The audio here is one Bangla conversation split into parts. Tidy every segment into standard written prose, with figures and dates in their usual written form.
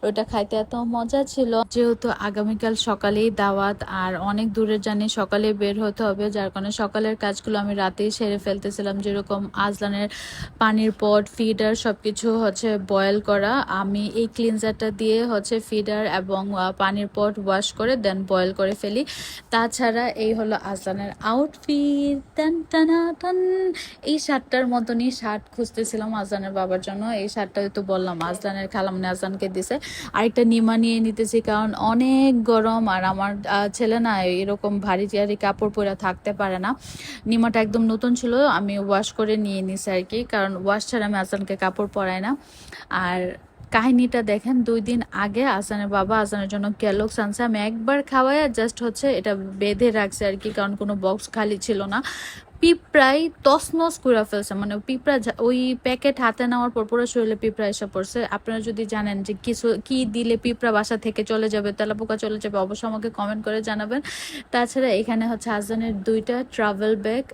ওটা খাইতে এত মজা ছিল। যেহেতু আগামীকাল সকালেই দাওয়াত আর অনেক দূরে জানি সকালে বের হতে হবে, যার কারণে সকালের কাজগুলো আমি রাতেই সেরে ফেলতেছিলাম। যেরকম আজলানের পানির পট, ফিডার সবকিছু হচ্ছে বয়েল করা। আমি এই ক্লিনজারটা দিয়ে হচ্ছে ফিডার এবং পানির পট ওয়াশ করে দেন বয়েল করে ফেলি। তাছাড়া এই হলো আজলানের আউটফিট। টান টানা টান। এই শার্টটার মতনই শার্ট খুঁজতেছিলাম আজলানের বাবার জন্য। এই শার্টটা তো বললাম আজলানের খালামনে আজলানকে দিছে। আরেকটা নিমা নিয়ে নিতেছি কারণ অনেক গরম আর আমার ছেলে না এরকম ভারী জিয়ারি কাপড় পরে থাকতে পারে না। নিমাটা একদম নতুন ছিল, আমি ওয়াশ করে নিয়ে নিছি আর কি, কারণ ওয়াশ ছাড়া আমি আজলানকে কাপড় পরাই না। আর কাহিনীটা দেখেন, 2 দিন আগে আসানের বাবা আসানের জন্য ক্যালক্স আনছে। আমি একবার খাওয়াই জাস্ট হচ্ছে এটা বেঁধে রাখছে আর কি, কারণ কোনো বক্স খালি ছিল না। পিঁপড়াই তছনছ করে ফেলছে, মানে পিঁপড়া ওই প্যাকেট হাতে নেওয়ার পর পুরো শরীরে পিঁপড়া এসে পড়ছে। আপনারা যদি জানেন যে কিছু কি দিলে পিঁপড়া বাসা থেকে চলে যাবে, তেলাপোকা চলে যাবে, অবশ্যই আমাকে কমেন্ট করে জানাবেন। তাছাড়া এখানে হচ্ছে হাজবেন্ডের 2টা ট্রাভেল ব্যাগ,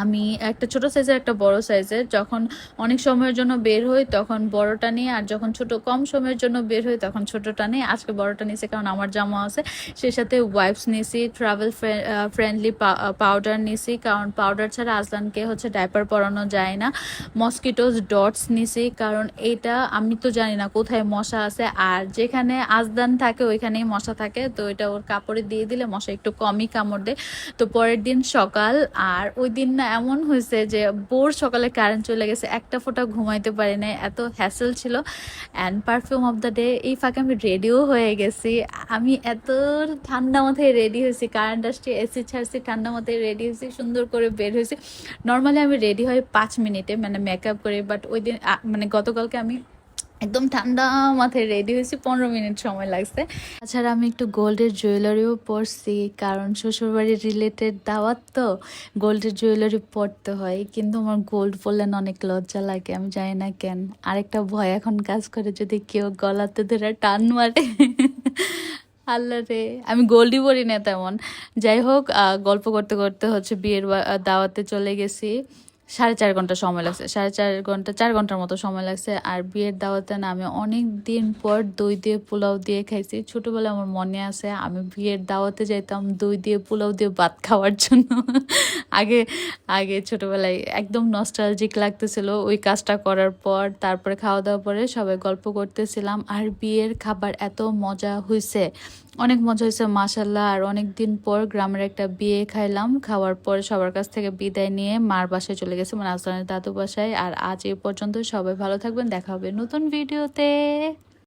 আমি একটা ছোট সাইজের একটা বড় সাইজের। যখন অনেক সময়ের জন্য বের হই তখন বড়টা নিই, আর যখন ছোট কম সময়ের জন্য বের হই তখন ছোটটা নিই। আজকে বড়টা নিয়েছি কারণ আমার জামা আছে, সেই সাথে ওয়াইপস নিয়েছি, ট্রাভেল ফ্রেন্ডলি পাউডার নিয়েছি, কারণ পাউডার ছাড়া আজলানকে হচ্ছে ডাইপার পরানো যায় না। মসকিটোজ ডটস নিয়েছি, কারণ এটা আমি তো জানি না কোথায় মশা আছে, আর যেখানে আজলান থাকে ওইখানেই মশা থাকে, তো এটা ওর কাপড়ে দিয়ে দিলে মশা একটু কমই কামড় দেয়। তো পরের দিন সকাল, আর ওই দিন না এমন হয়েছে যে ভোর সকালে কারেন্ট চলে গেছে, একটা ফোঁটা ঘুমাইতে পারি নাই, এত হ্যাসেল ছিল। And perfume of the day, এই ফাঁকে আমি রেডিও হয়ে গেছি। আমি এত ঠান্ডা মাথায় রেডি হয়েছি, কারেন্ট আসছে, এসি ছাড়ছি, ঠান্ডা মাথায় রেডি হয়েছি, সুন্দর করে বের হয়েছি। নর্মালি আমি রেডি হই 5 মিনিটে, মানে মেকআপ করে, বাট ওই দিন মানে গতকালকে আমি একদম ঠান্ডা মাথায় রেডি হয়েছি, 15 মিনিট সময় লাগছে। তাছাড়া আমি একটু গোল্ডের জুয়েলারিও পরছি, কারণ শ্বশুরবাড়ির রিলেটেড দাওয়াত তো গোল্ডের জুয়েলারি পরতে হয়, কিন্তু আমার গোল্ড পরলে না অনেক লজ্জা লাগে, আমি জানি না কেন। আরেকটা ভয় এখন কাজ করে, যদি কেউ গলাতে ধরে টান মারে। আল্লাহ রে, আমি গোল্ডই পরি না তেমন। যাই হোক, গল্প করতে করতে হচ্ছে বিয়ের দাওয়াতে চলে গেছি। 4.5 ঘন্টা সময় লাগছে, 4.5 ঘন্টা 4 ঘন্টার মতো সময় লাগছে। আর বিয়ের দাওয়াতে না আমি অনেক দিন পর দই দিয়ে পোলাও দিয়ে খাইছি। ছোটবেলায় আমার মনে আছে আমি বিয়ের দাওয়াতে যাইতাম দই দিয়ে পোলাও দিয়ে ভাত খাওয়ার জন্য। আগে আগে ছোটবেলায় একদম নস্টালজিক লাগতেছিল ওই কাজটা করার পর। তারপরে খাওয়া দাওয়ার পরে সবাই গল্প করতেছিলাম, আর বিয়ের খাবার এত মজা হয়েছে, অনেক মজা হয়েছে মাশাল্লাহ। আর অনেক দিন পর গ্রামের একটা বিয়ে খাইলাম, খাওয়ার পরে সবার কাছ থেকে বিদায় নিয়ে মার বাসায় চলে গেছে, মানে আজলানের দাদু বাসায়। আর আজ এই পর্যন্ত, সবাই ভালো থাকবেন, দেখা হবে নতুন ভিডিওতে।